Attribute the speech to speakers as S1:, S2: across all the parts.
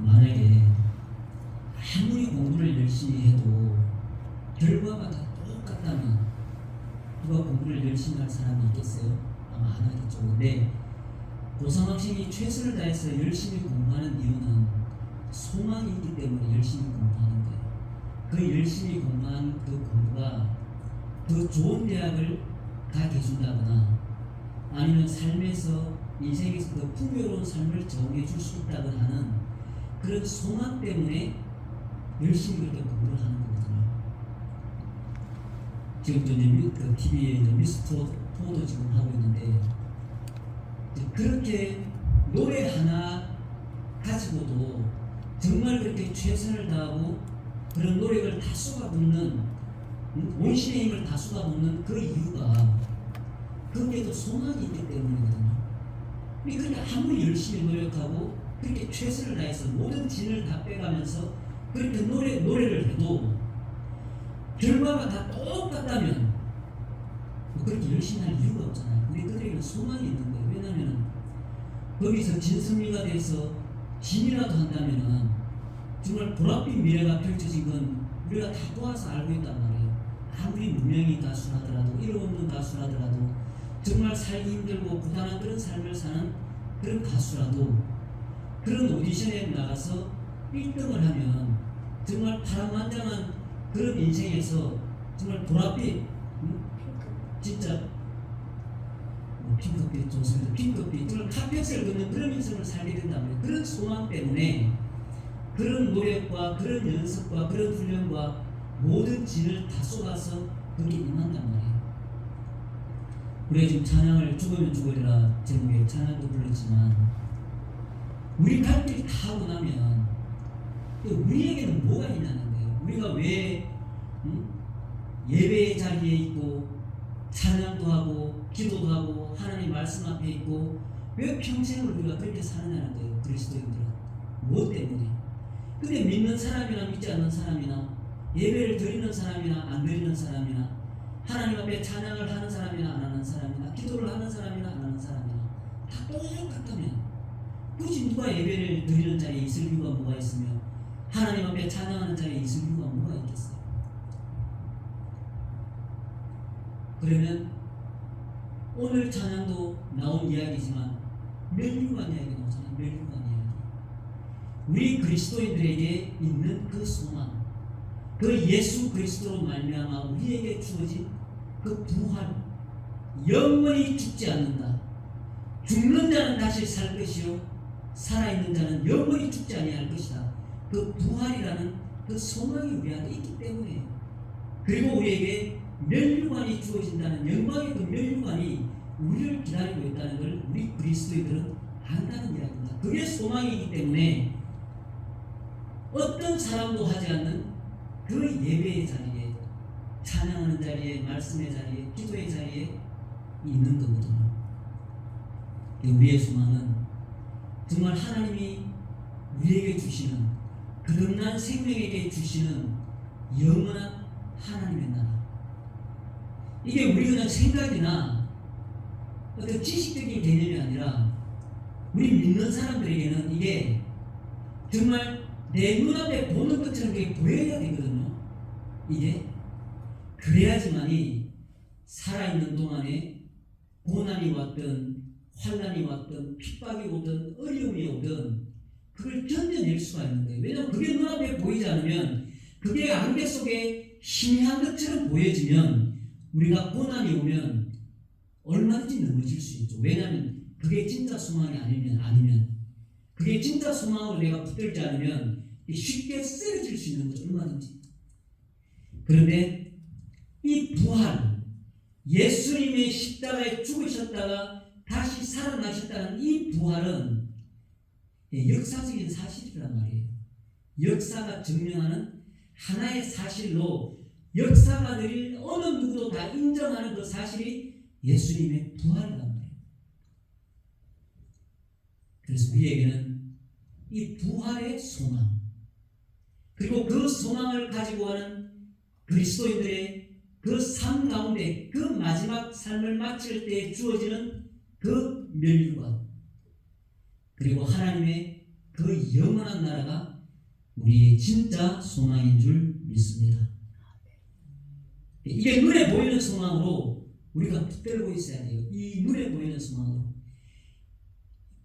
S1: 만약에 아무리 공부를 열심히 해도 결과가 다 똑같다면 누가 공부를 열심히 할 사람이 있겠어요? 아마 안 하겠죠. 근데 고삼학생이 최선을 다해서 열심히 공부하는 이유는 소망이 있기 때문에 열심히 공부하는 거예요. 그 열심히 공부한 그 공부가 더 좋은 대학을 가게 해준다거나 아니면 삶에서 인생에서 더 풍요로운 삶을 적응해 줄 수 있다거나 하는 그런 소망 때문에 열심히 그렇게 공부를 하는 거거든요. 지금 그 TV에 미스터포도 지금 하고 있는데 그렇게 노래 하나 가지고도 정말 그렇게 최선을 다하고 그런 노력을 다 쏟아붓는 온신의 힘을 다 쏟아붓는 그 이유가 거기에도 소망이 있기 때문이거든요. 그러니까 아무리 열심히 노력하고 그렇게 최선을 다해서 모든 진을 다 빼가면서 그렇게 노래를 해도 결과가 다 똑같다면 뭐 그렇게 열심히 할 이유가 없잖아요. 근데 그들에게는 소망이 있는 거예요. 왜냐하면 거기서 진승리가 돼서 진이라도 한다면은 정말 보랏빛 미래가 펼쳐진 건 우리가 다 보아서 알고 있단 말이에요. 아무리 무명인 가수라더라도 이름 없는 가수라더라도 정말 살기 힘들고 고단한 그런 삶을 사는 그런 가수라도 그런 오디션에 나가서 1등을 하면 정말 파란만장한 그런 인생에서 정말 보랏빛 진짜 핑크빛 좋습니다. 핑크빛 정말 핫볕을 걷는 그런 인생을 살게 된다면 그런 소망 때문에 그런 노력과 그런 연습과 그런 훈련과 모든 진을 다 쏟아서 거기에 임한단 말이에요. 우리가 지금 찬양을 죽으면 죽으리라 제목의 찬양도 불렀지만 우리 갈 길 다 하고 나면 우리에게는 뭐가 있냐는 거예요. 우리가 왜 예배의 자리에 있고 찬양도 하고 기도도 하고 하나님 말씀 앞에 있고 왜 평생을 우리가 그렇게 사느냐는 거예요. 그리스도인들은 무엇 때문에? 근데 믿는 사람이나 믿지 않는 사람이나 예배를 드리는 사람이나 안 드리는 사람이나 하나님 앞에 찬양을 하는 사람이나 안 하는 사람이나 기도를 하는 사람이나 안 하는 사람이나 다 똑같다면 굳이 누가 예배를 드리는 자리에 있을 이유가 뭐가 있으며 하나님 앞에 찬양하는 자리에 있을 이유가 뭐가 있겠어요? 그러면 오늘 찬양도 나온 이야기지만 멸류관 이야기 나오잖아요. 멸류관 이야기. 우리 그리스도인들에게 있는 그 소망, 그 예수 그리스도로 말미암아 우리에게 주어진 그 부활, 영원히 죽지 않는다. 죽는 자는 다시 살 것이요 살아있는 자는 영원히 죽지 아니할 것이다. 그 부활이라는 그 소망이 우리한테 있기 때문에 그리고 우리에게 멸류관이 주어진다는 영광의 그 멸류관이 우리를 기다리고 있다는 걸 우리 그리스도인들은 안다는 이야기입니다. 그게 소망이기 때문에 어떤 사람도 하지 않는 그 예배의 자리에 찬양하는 자리에 말씀의 자리에 기도의 자리에 있는 거거든요. 우리의 소망은 정말 하나님이 우리에게 주시는 거듭난 생명에게 주시는 영원한 하나님의 나라. 이게 우리 그냥 생각이나 어떤 지식적인 개념이 아니라 우리 믿는 사람들에게는 이게 정말 내 눈앞에 보는 것처럼 이게 보여야 되거든요. 이게 그래야지만이 살아있는 동안에 고난이 왔든 환난이 왔든 핍박이 오든 어려움이 오든 그걸 견뎌낼 수가 있는 거예요. 왜냐하면 그게 눈앞에 보이지 않으면 그게 안개 속에 희미한 것처럼 보여지면 우리가 고난이 오면 얼마든지 넘어질 수 있죠. 왜냐하면 그게 진짜 소망이 아니면 그게 진짜 소망으로 내가 붙들지 않으면 쉽게 쓰러질 수 있는 거죠. 얼마든지. 그런데 이 부활, 예수님의 십자가에 죽으셨다가 다시 살아나셨다는 이 부활은 역사적인 사실이란 말이에요. 역사가 증명하는 하나의 사실로 역사가들이 어느 누구도 다 인정하는 그 사실이 예수님의 부활이란 말이에요. 그래서 우리에게는 이 부활의 소망 그리고 그 소망을 가지고 하는 그리스도인들의 그 삶 가운데 그 마지막 삶을 마칠 때 주어지는 그 멸류관 그리고 하나님의 그 그 영원한 나라가 우리의 진짜 소망인 줄 믿습니다. 이게 눈에 보이는 소망으로 우리가 붙들고 있어야 돼요. 이 눈에 보이는 소망으로.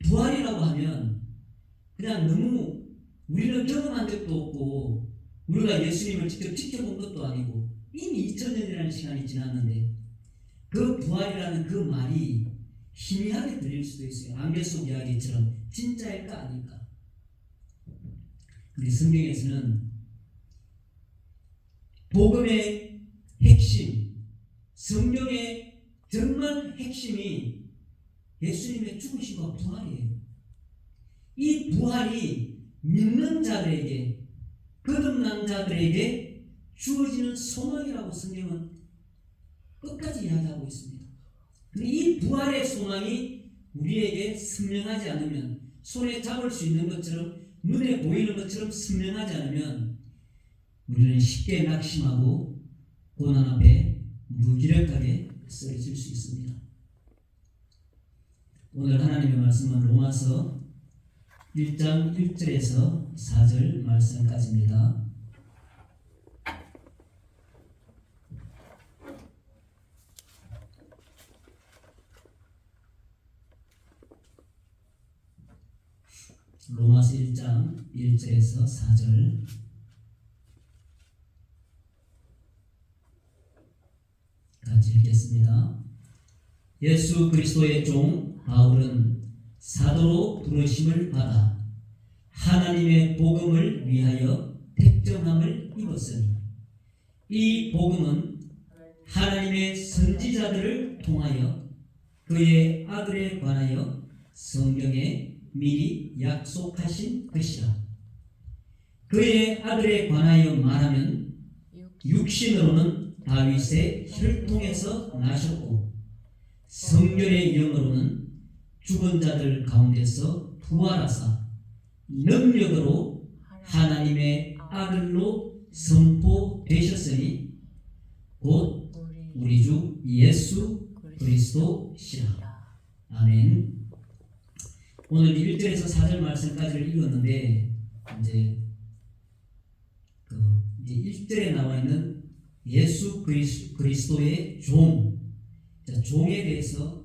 S1: 부활이라고 하면 그냥 너무 우리는 경험한 적도 없고 우리가 예수님을 직접 지켜본 것도 아니고 이미 2000년이라는 시간이 지났는데 그 부활이라는 그 말이 희미하게 들릴 수도 있어요. 안개 속 이야기처럼 진짜일까 아닐까. 우리 성경에서는 복음의 핵심, 성령의 정말 핵심이 예수님의 죽으심과 부활이에요. 이 부활이 믿는 자들에게, 거듭난 자들에게 주어지는 소망이라고 성경은 끝까지 이야기하고 있습니다. 근데 이 부활의 소망이 우리에게 선명하지 않으면, 손에 잡을 수 있는 것처럼 눈에 보이는 것처럼 선명하지 않으면 우리는 쉽게 낙심하고 고난 앞에 무기력하게 쓰러질 수 있습니다. 오늘 하나님의 말씀은 로마서 1장 1절에서 4절 말씀까지입니다. 로마서 1장 1절에서 4절 같이 읽겠습니다. 예수 그리스도의 종 바울은 사도로 부르심을 받아 하나님의 복음을 위하여 택정함을 입었으니 이 복음은 하나님의 선지자들을 통하여 그의 아들에 관하여 성경에 미리 약속하신 것이라. 그의 아들에 관하여 말하면 육신으로는 다윗의 혈통에서 나셨고 성결의 영으로는 죽은 자들 가운데서 부활하사 능력으로 하나님의 아들로 선포되셨으니 곧 우리 주 예수 그리스도시라. 아멘. 오늘 1절에서 4절 말씀까지를 읽었는데 이제 1절에 나와 있는 예수 그리스도의 종, 종에 대해서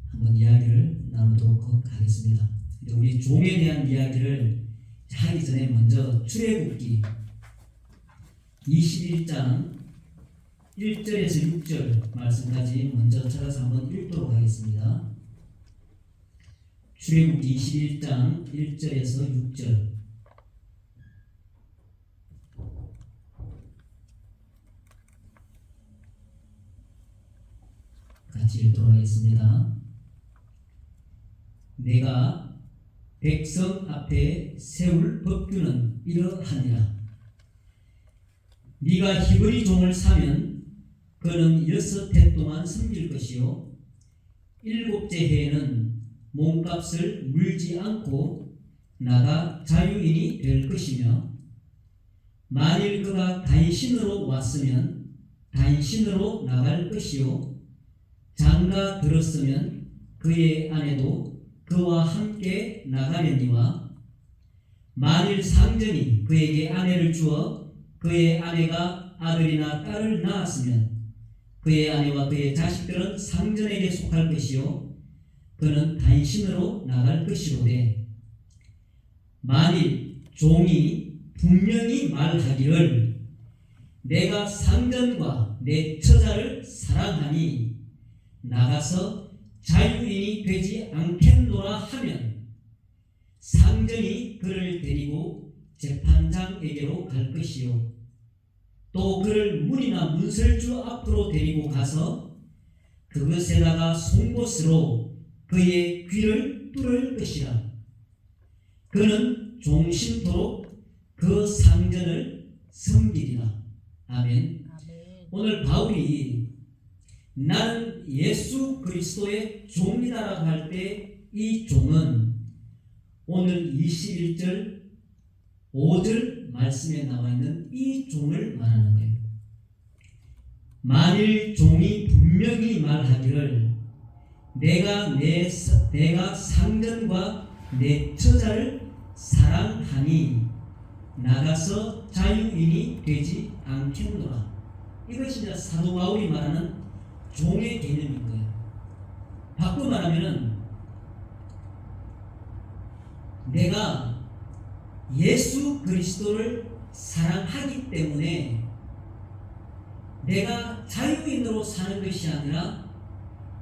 S1: 한번 이야기를 나누도록 하겠습니다. 우리 종에 대한 이야기를 하기 전에 먼저 출애굽기 21장 1절에서 6절 말씀까지 먼저 찾아서 한번 읽도록 하겠습니다. 출애굽기 21장 1절에서 6절 같이 읽도록 하겠습니다. 내가 백성 앞에 세울 법규는 이러하니라. 네가 히브리 종을 사면 그는 6해 동안 섬길 것이요 7째 해에는 몸값을 물지 않고 나가 자유인이 될 것이며 만일 그가 단신으로 왔으면 단신으로 나갈 것이요 장가 들었으면 그의 아내도 그와 함께 나가려니와 만일 상전이 그에게 아내를 주어 그의 아내가 아들이나 딸을 낳았으면 그의 아내와 그의 자식들은 상전에게 속할 것이요 그는 단신으로 나갈 것이로되 만일 종이 분명히 말하기를 내가 상전과 내 처자를 사랑하니 나가서 자유인이 되지 않겠노라 하면 상전이 그를 데리고 재판장에게로 갈 것이요 또 그를 문이나 문설주 앞으로 데리고 가서 그것에다가 송곳으로 그의 귀를 뚫을 것이라. 그는 종신토록 그 상전을 섬기리라. 아멘. 오늘 바울이 나는 예수 그리스도의 종이다라고 할 때 이 종은 오늘 21절 5절 말씀에 나와 있는 이 종을 말하는 거예요. 만일 종이 분명히 말하기를 내가 상전과 내 처자를 사랑하니 나가서 자유인이 되지 않겠노라. 이것이 이제 사도 바울이 말하는 종의 개념인 거예요. 바꿔 말하면은 내가 예수 그리스도를 사랑하기 때문에 내가 자유인으로 사는 것이 아니라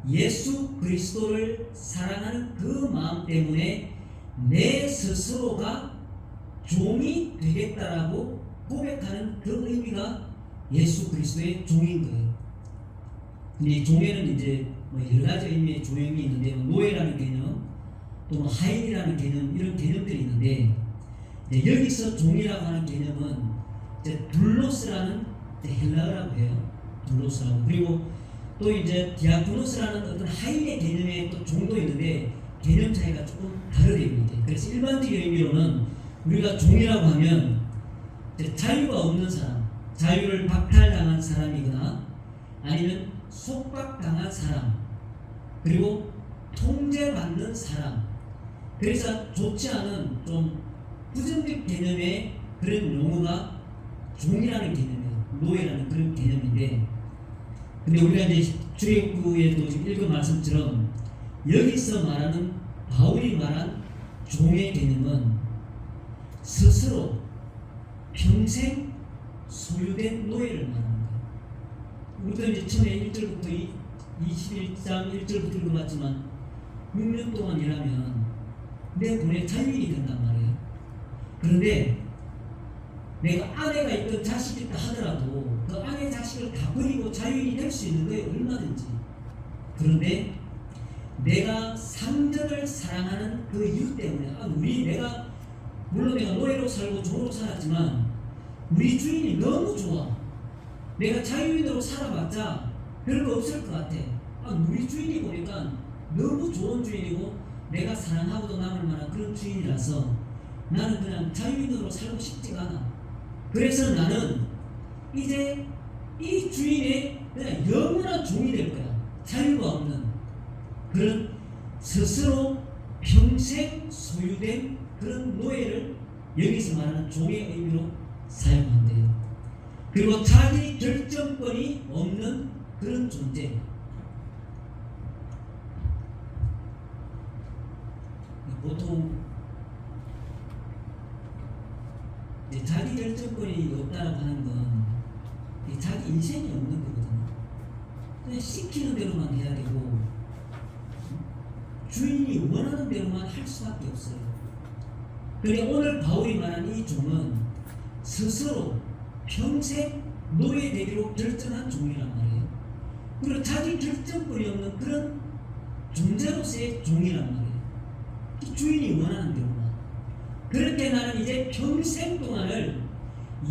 S1: 예수 그리스도를 사랑하는 그 마음 때문에 내 스스로가 종이 되겠다라고 고백하는 그 의미가 예수 그리스도의 종인 거예요. 근데 종에는 이제 뭐 여러 가지 의미의 종이 있는데 노예라는 개념, 또 뭐 하인이라는 개념, 이런 개념들이 있는데 여기서 종이라고 하는 개념은 이제 둘로스라는 헬라어라고 해요. 둘로스라고. 그리고 또 이제 디아코노스라는 어떤 하인의 개념의 또 종도 있는데 개념 차이가 조금 다르게 보이죠. 그래서 일반적인 의미로는 우리가 종이라고 하면 이제 자유가 없는 사람, 자유를 박탈당한 사람이거나 아니면 속박당한 사람, 그리고 통제받는 사람. 그래서 좋지 않은 좀 부정적 개념의 그런 용어가 종이라는 개념이에요. 노예라는 그런 개념인데, 근데 우리가 이제 출애굽기에도 지금 읽은 말씀처럼 여기서 말하는 바울이 말한 종의 개념은 스스로 평생 소유된 노예를 말하는 거예요. 우리도 이제 처음에 1절부터 21장 1절부터 읽어봤지만 6년 동안 일하면 내 돈에 자유인이 된단 말이에요. 그런데 내가 아내가 있든 자식이 있다 하더라도 그 아내 자식을 다 버리고 자유인이 될 수 있는 거예요. 얼마든지. 그런데 내가 상전을 사랑하는 그 이유 때문에 물론 내가 노예로 살고 종으로 살았지만 우리 주인이 너무 좋아. 내가 자유인으로 살아봤자 별거 없을 것 같아. 우리 주인이 보니까 너무 좋은 주인이고 내가 사랑하고도 남을 만한 그런 주인이라서 나는 그냥 자유인으로 살고 싶지가 않아. 그래서 나는 이제 이 주인의 그냥 영원한 종이 될 거야. 자유가 없는 그런 스스로 평생 소유된 그런 노예를 여기서 말하는 종의 의미로 사용한대요. 그리고 자기 결정권이 없는 그런 존재. 보통 자기 결정권이 없다고 하는 건 자기 인생이 없는 거거든요. 그냥 시키는 대로만 해야 되고 주인이 원하는 대로만 할 수밖에 없어요. 그런데 오늘 바울이 말한 이 종은 스스로 평생 노예되기로 결정한 종이란 말이에요. 그리고 자기 결정권이 없는 그런 존재로서의 종이란 말이에요. 주인이 원하는 대로만. 그렇게 나는 이제 평생 동안을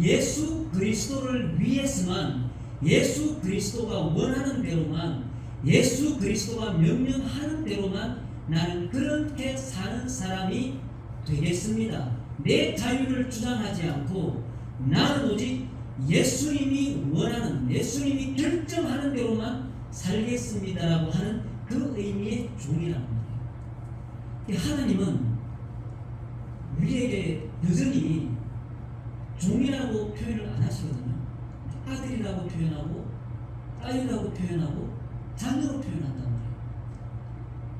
S1: 예수 그리스도를 위해서만, 예수 그리스도가 원하는 대로만, 예수 그리스도가 명령하는 대로만 나는 그렇게 사는 사람이 되겠습니다. 내 자유를 주장하지 않고 나는 오직 예수님이 원하는, 예수님이 결정하는 대로만 살겠습니다라고 하는 그 의미의 종이라는 거예요. 하나님은 우리에게 여전히 종이라고 표현을 안 하시거든요. 아들이라고 표현하고 딸이라고 표현하고 자녀로 표현한단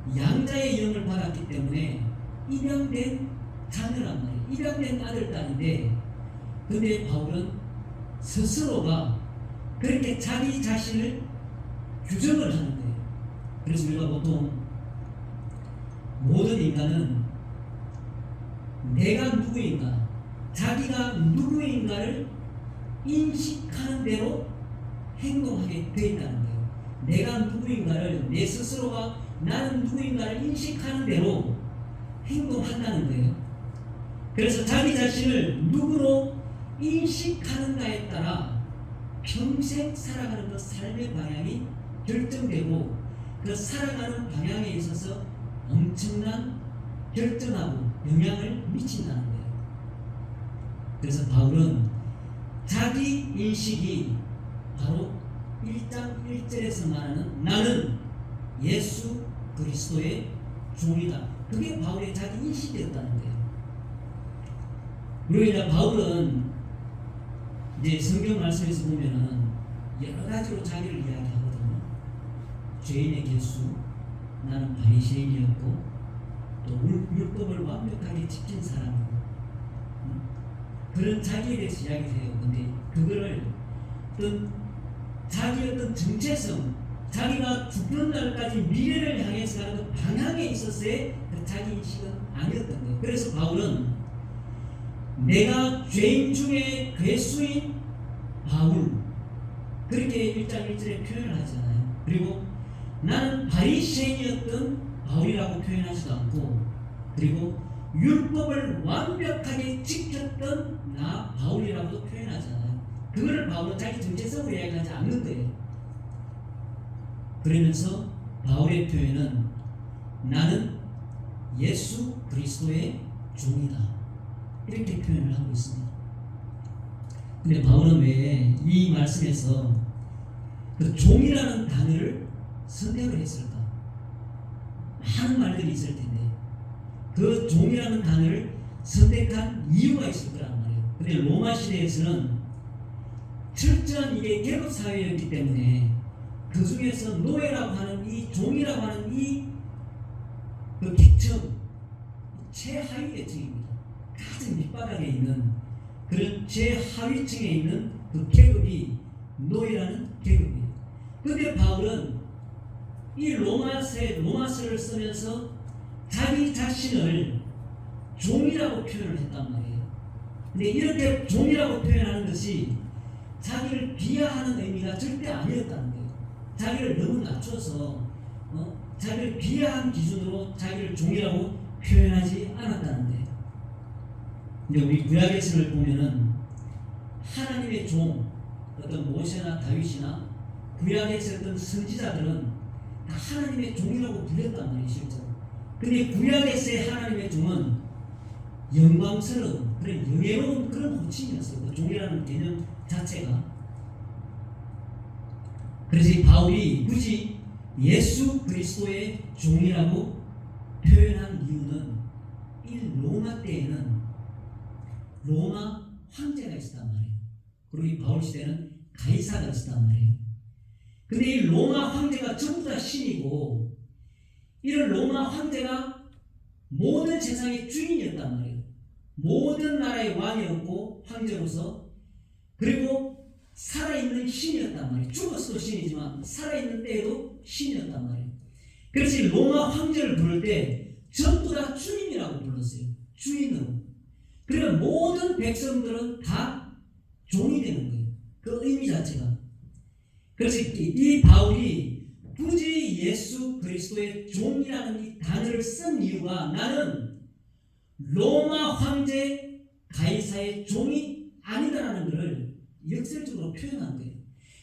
S1: 말이에요. 양자의 영을 받았기 때문에 입양된 자녀란 말이에요. 입양된 아들, 딸인데, 근데 바울은 스스로가 그렇게 자기 자신을 규정을 하는 거예요. 그래서 우리가 보통 모든 인간은 내가 누구인가, 자기가 누구인가를 인식하는 대로 행동하게 되어 있다는 거예요. 내가 누구인가를, 내 스스로가 나는 누구인가를 인식하는 대로 행동한다는 거예요. 그래서 자기 자신을 누구로 인식하는가에 따라 평생 살아가는 그 삶의 방향이 결정되고 그 살아가는 방향에 있어서 엄청난 결정하고 영향을 미친다는 거예요. 그래서 바울은 자기 인식이 바로 1장 1절에서 말하는 나는 예수 그리스도의 종이다. 그게 바울의 자기 인식이었다는 거예요. 우리가 이제 바울은 이제 성경 말씀에서 보면은 여러 가지로 자기를 이야기하거든요. 죄인의 개수, 나는 바리새인이었고 또 율법을 완벽하게 지킨 사람이고 그런 자기에 대해서 이야기를 해요. 근데 그거를 어떤 자기의 어떤 정체성, 자기가 죽는 날까지 미래를 향해서 가는 그 방향에 있어서의 그 자기 인식은 아니었던 거예요. 그래서 바울은 내가 죄인 중에 괴수인 바울, 그렇게 1장 1절에 표현을 하잖아요. 그리고 나는 바리새인이었던 바울이라고 표현하지도 않고, 그리고 율법을 완벽하게 지켰던 나 바울이라고도 표현하잖아요. 그거를 바울은 자기 정체성으로 이야기하지 않는 거예요. 그러면서 바울의 표현은 나는 예수 그리스도의 종이다, 이렇게 표현을 하고 있습니다. 근데 바울은 왜 이 말씀에서 그 종이라는 단어를 선택을 했을까? 많은 말들이 있을 텐데 그 종이라는 단어를 선택한 이유가 있을 거란 말이에요. 근데 로마 시대에서는 철저한 이게 계급 사회였기 때문에 그 중에서 노예라고 하는 이 종이라고 하는 그 계층, 최하위 계층입니다. 가장 밑바닥에 있는 그런 최하위층에 있는 그 계급이 노예라는 계급이에요. 그런데 바울은 이 로마서를 쓰면서 자기 자신을 종이라고 표현을 했단 말이에요. 근데 이렇게 종이라고 표현하는 것이 자기를 비하하는 의미가 절대 아니었다는 거예요. 자기를 너무 낮춰서 자기를 비하한 기준으로 자기를 종이라고 표현하지 않았다는 거예요. 근데 우리 구약에서를 보면은 하나님의 종, 어떤 모세나 다윗이나 구약에서 어떤 선지자들은 다 하나님의 종이라고 불렸단 말이에요, 실제로. 근데 구약에서의 하나님의 종은 영광스러운 그런 영예로운 그런 호칭이었어요. 그 종이라는 개념 자체가. 그래서 이 바울이 굳이 예수 그리스도의 종이라고 표현한 이유는 이 로마 때에는 로마 황제가 있었단 말이에요. 그리고 이 바울 시대는 가이사가 있었단 말이에요. 근데 이 로마 황제가 전부 다 신이고, 이런 로마 황제가 모든 세상의 주인이었단 말이에요. 모든 나라의 왕이었고 황제로서, 그리고 살아있는 신이었단 말이에요. 죽었어도 신이지만 살아있는 때에도 신이었단 말이에요. 그래서 이 로마 황제를 부를 때 전부 다 주인이라고 불렀어요. 주인으로. 그러면 모든 백성들은 다 종이 되는 거예요. 그 의미 자체가. 그래서 이 바울이 굳이 예수 그리스도의 종이라는 이 단어를 쓴 이유가 나는 로마 황제 가이사의 종이 아니다라는 것을 역설적으로 표현한 거예요.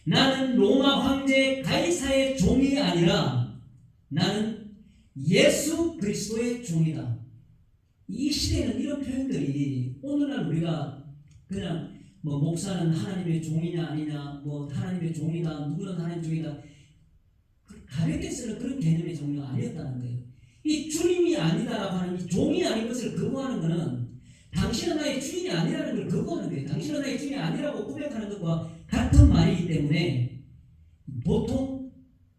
S1: 나는 로마 황제 가이사의 종이 아니라 나는 예수 그리스도의 종이다. 이 시대에는 이런 표현들이 오늘날 우리가 그냥 뭐 목사는 하나님의 종이냐 아니냐, 뭐 하나님의 종이다, 누구는 하나님의 종이다, 가볍게 쓰는 그런 개념의 종류가 아니었다는 거예요. 이 주님이 아니다라고 하는 이 종이 아닌 것을 거부하는 것은 당신은 나의 주인이 아니라는 걸 거부하는 거예요. 당신은 나의 주인이 아니라고 고백하는 것과 같은 말이기 때문에 보통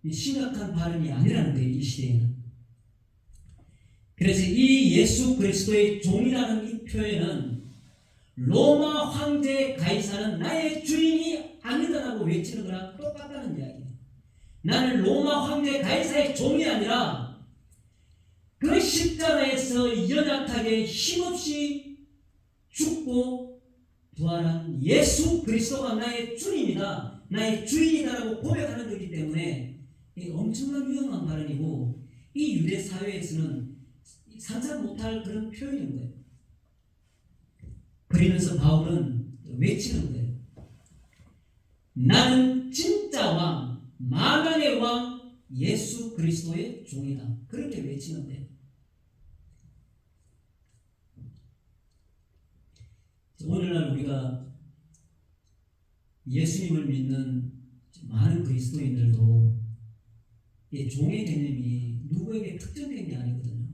S1: 심각한 발언이 아니라는 거예요, 이 시대에는. 그래서 이 예수 그리스도의 종이라는 이 표현은 로마 황제 가이사는 나의 주인이 아니다라고 외치는 거랑 똑같다는 이야기예요. 나는 로마 황제 가이사의 종이 아니라 그 십자가에서 연약하게 힘없이 죽고 부활한 예수 그리스도가 나의 주님이다, 나의 주인이다라고 고백하는 것이기 때문에 엄청난 위험한 발언이고, 이 유대 사회에서는 상상 못할 그런 표현인 거예요. 그러면서 바울은 외치는 거예요. 나는 진짜 왕, 만왕의 왕 예수 그리스도의 종이다. 그렇게 외치는 거예요. 오늘날 우리가 예수님을 믿는 많은 그리스도인들도 이 종의 개념이 누구에게 특정된 게 아니거든요.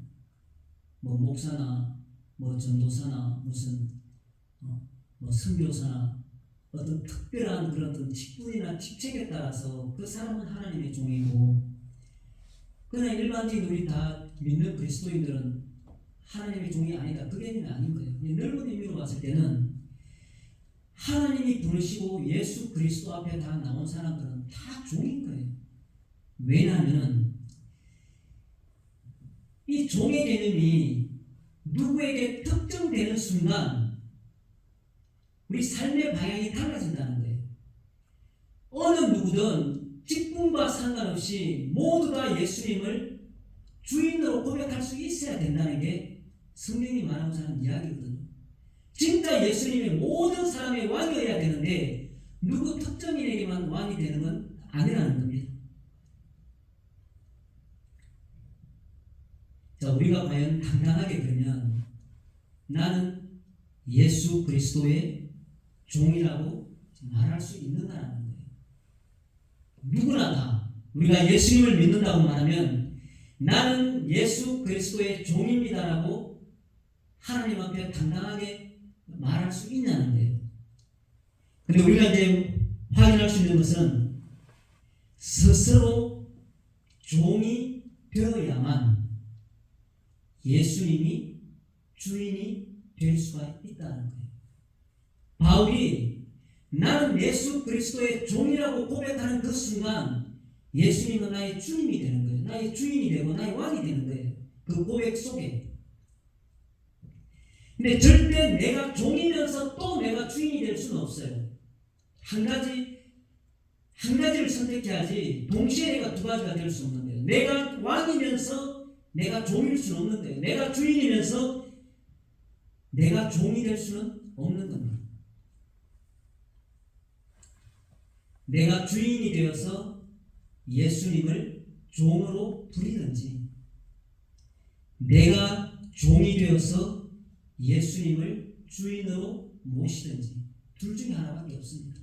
S1: 뭐 목사나 뭐 전도사나 무슨 뭐 선교사나 어떤 특별한 그런 어떤 직분이나 직책에 따라서 그 사람은 하나님의 종이고, 그러나 일반적인 우리 다 믿는 그리스도인들은 하나님의 종이 아니다. 그 개념이 아닌 거예요. 넓은 의미로 봤을 때는 하나님이 부르시고 예수 그리스도 앞에 다 나온 사람들은 다 종인 거예요. 왜냐하면 이 종의 개념이 누구에게 특정되는 순간 우리 삶의 방향이 달라진다는 거예요. 어느 누구든 직분과 상관없이 모두 다 예수님을 주인으로 고백할 수 있어야 된다는 게 성경이 말하고자 하는 이야기거든요. 진짜 예수님이 모든 사람의 왕이어야 되는데 누구 특정인에게만 왕이 되는 건 아니라는 겁니다. 자, 우리가 과연 당당하게 그러면 나는 예수 그리스도의 종이라고 말할 수 있는가라는 거예요. 누구나 다 우리가 예수님을 믿는다고 말하면 나는 예수 그리스도의 종입니다라고 하나님 앞에 당당하게 말할 수 있냐는 거예요. 근데 우리가 이제 확인할 수 있는 것은 스스로 종이 되어야만 예수님이 주인이 될 수가 있다는 거예요. 바울이 나는 예수 그리스도의 종이라고 고백하는 그 순간 예수님은 나의 주님이 되는 거예요. 나의 주인이 되고 나의 왕이 되는 거예요. 그 고백 속에. 근데 절대 내가 종이면서 또 내가 주인이 될 수는 없어요. 한 가지를 선택해야지 동시에 내가 두 가지가 될 수 없는 거예요. 내가 왕이면서 내가 종일 수는 없는 거예요. 내가 주인이면서 내가 종이 될 수는 없는 겁니다. 내가 주인이 되어서 예수님을 종으로 부리든지 내가 종이 되어서 예수님을 주인으로 모시든지 둘 중에 하나밖에 없습니다.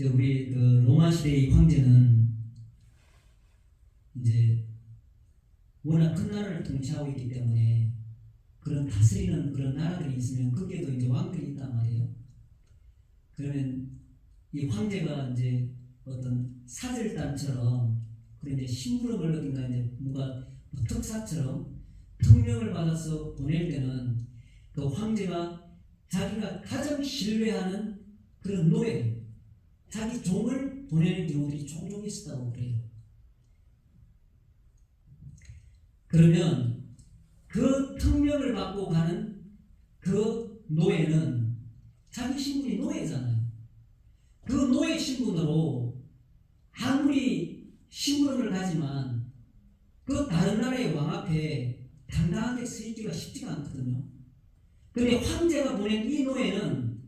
S1: 우리 그 로마 시대의 황제는 이제 워낙 큰 나라를 통치하고 있기 때문에 그런 다스리는 그런 나라들이 있으면 거기에도 이제 왕들이 있단 말이에요. 그러면 이 황제가 이제 어떤 사절단처럼 그런 이제 심부름을 어딘가 이제 뭔가 특사처럼 특명을 받아서 보낼 때는 그 황제가 자기가 가장 신뢰하는 그런 노예, 자기 종을 보내는 경우들이 종종 있었다고 그래요. 그러면 그 특명을 받고 가는 그 노예는 자기 신분이 노예잖아요. 그 노예 신분으로 아무리 신분을 하지만 그 다른 나라의 왕 앞에 당당하게 서 있기가 쉽지가 않거든요. 그런데 황제가 보낸 이 노예는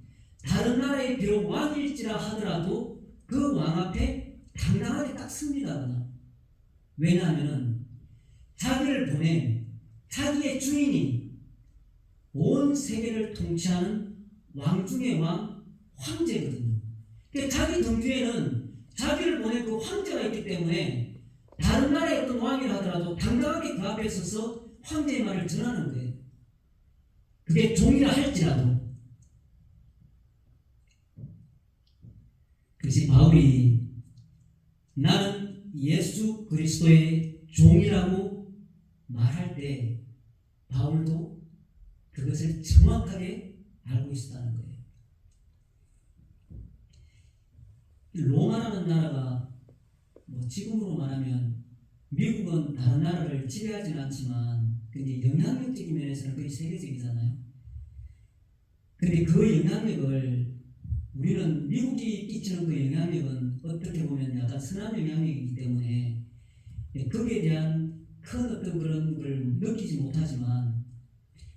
S1: 다른 나라의 비록 왕일지라 하더라도 그 왕 앞에 당당하게 딱 섭니다. 왜냐하면 자기를 보낸 자기의 주인이 온 세계를 통치하는 왕 중의 왕, 황제거든요. 그러니까 자기 등주에는 자기를 보낸 그 황제가 있기 때문에 다른 나라의 어떤 왕이라 하더라도 당당하게 그 앞에 서서 황제의 말을 전하는 거예요. 그게 종이라 할지라도. 그래서 바울이 나는 예수 그리스도의 종이라고 말할 때 바울도 그것을 정확하게 알고 있었다는 거예요. 로마라는 나라가 뭐 지금으로 말하면 미국은 다른 나라를 지배하지는 않지만 근데 영향력적인 면에서는 거의 세계적이잖아요. 근데 그 영향력을 우리는 미국이 끼치는 그 영향력은 어떻게 보면 약간 선한 영향력이기 때문에 거기에 대한 큰 어떤 그런 걸 느끼지 못하지만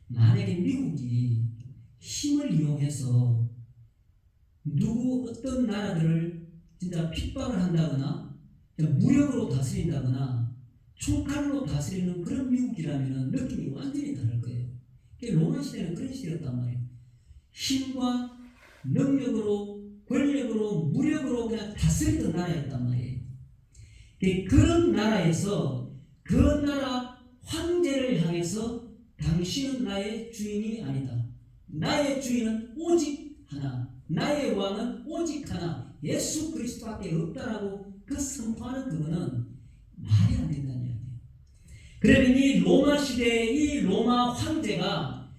S1: 만약에 미국이 힘을 이용해서 누구 어떤 나라들을 진짜 핍박을 한다거나 무력으로 다스린다거나 총칼로 다스리는 그런 미국이라면 느낌이 완전히 다를 거예요. 로마 시대는 그런 시대였단 말이에요. 힘과 능력으로 권력으로 무력으로 그냥 다스리던 나라였단 말이에요. 그런 나라에서 그 나라 황제를 향해서 당신은 나의 주인이 아니다. 나의 주인은 오직 하나, 나의 왕은 오직 하나, 예수 그리스도밖에 없다라고 그 선포하는 그거는 말이 안 된다는 이야기예요. 그러면 이 로마 시대의 이 로마 황제가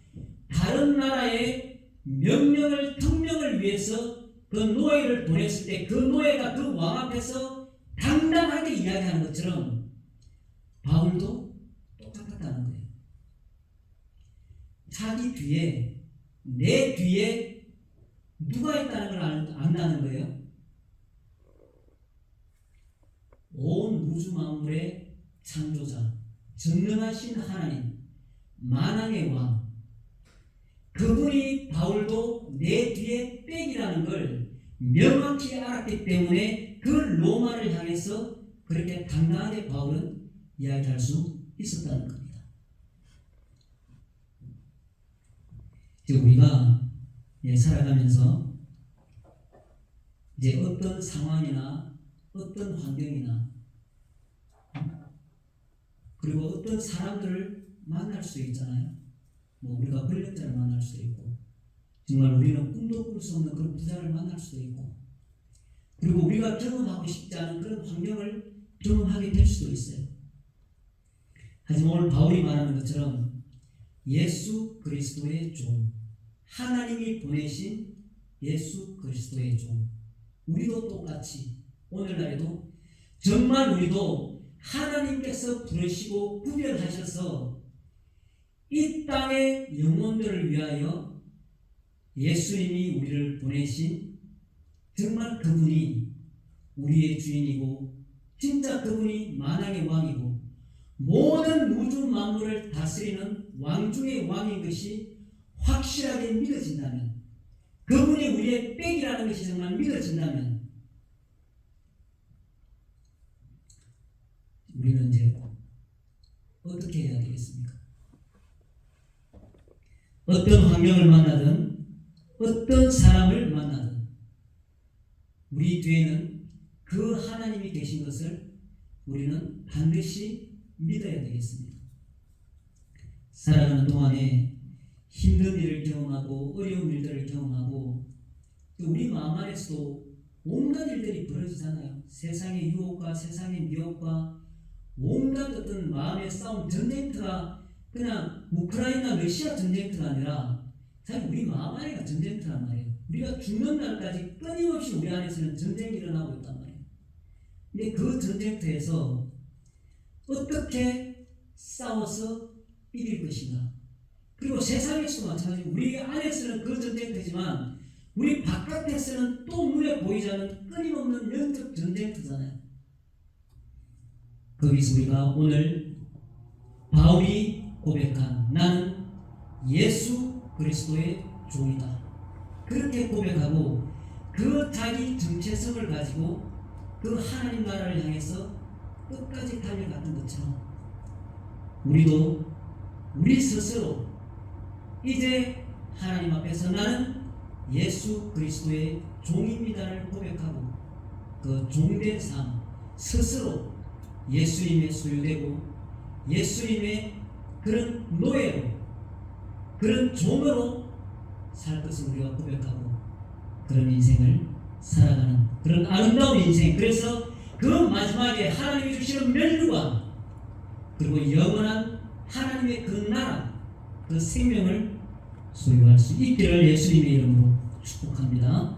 S1: 다른 나라의 명령을 특명을 위해서 그 노예를 보냈을 때 그 노예가 그 왕 앞에서 당당하게 이야기하는 것처럼 바울도 똑같았다는 거예요. 자기 뒤에, 내 뒤에 누가 있다는 걸 안다는 거예요. 온 우주 만물의 창조자, 전능하신 하나님, 만왕의 왕, 그분이 바울도 내 뒤에 백이라는 걸 명확히 알았기 때문에 그 로마를 향해서 그렇게 당당하게 바울은 이야기할 수 있었다는 겁니다. 이제 우리가 살아가면서 이제 어떤 상황이나 어떤 환경이나 그리고 어떤 사람들을 만날 수 있잖아요. 뭐 우리가 권력자를 만날 수도 있고, 정말 우리는 꿈도 꿀 수 없는 그런 부자를 만날 수도 있고, 그리고 우리가 경험하고 싶지 않은 그런 환경을 경험하게 될 수도 있어요. 하지만 오늘 바울이 말하는 것처럼 예수 그리스도의 종, 하나님이 보내신 예수 그리스도의 종, 우리도 똑같이 오늘날에도 정말 우리도 하나님께서 부르시고 구별하셔서 이 땅의 영혼들을 위하여 예수님이 우리를 보내신 정말 그분이 우리의 주인이고 진짜 그분이 만왕의 왕이고 모든 우주 만물을 다스리는 왕 중의 왕인 것이 확실하게 믿어진다면, 그분이 우리의 백이라는 것이 정말 믿어진다면 우리는 이제 어떻게 해야 되겠습니까? 어떤 환경을 만나든 어떤 사람을 만나든 우리 뒤에는 그 하나님이 계신 것을 우리는 반드시 믿어야 되겠습니다. 살아가는 동안에 힘든 일을 경험하고 어려운 일들을 경험하고 우리 마음 안에서도 온갖 일들이 벌어지잖아요. 세상의 유혹과 세상의 미혹과 온갖 어떤 마음의 싸움, 전쟁터가 그냥 우크라이나 러시아 전쟁터가 아니라 사실 우리 마음 안에가 전쟁터란 말이에요. 우리가 죽는 날까지 끊임없이 우리 안에서는 전쟁이 일어나고 있단 말이에요. 근데 그 전쟁터에서 어떻게 싸워서 이길 것인가? 그리고 세상에서도 마찬가지로 우리 안에서는 그 전쟁터지만 우리 바깥에서는 또 눈에 보이지 않는 끊임없는 영적 전쟁터잖아요. 거기서 우리가 오늘 바울이 고백한 나는 예수 그리스도의 종이다, 그렇게 고백하고 그 자기 정체성을 가지고 그 하나님 나라를 향해서 끝까지 달려갔던 것처럼 우리도 우리 스스로 이제 하나님 앞에서 나는 예수 그리스도의 종입니다를 고백하고 그 종된 삶 스스로 예수님의 소유되고 예수님의 그런 노예로, 그런 종으로 살 것을 우리가 고백하고 그런 인생을 살아가는 그런 아름다운 인생, 그래서 그 마지막에 하나님이 주시는 멸류관 그리고 영원한 하나님의 그 나라, 그 생명을 소유할 수 있기를 예수님의 이름으로 축복합니다.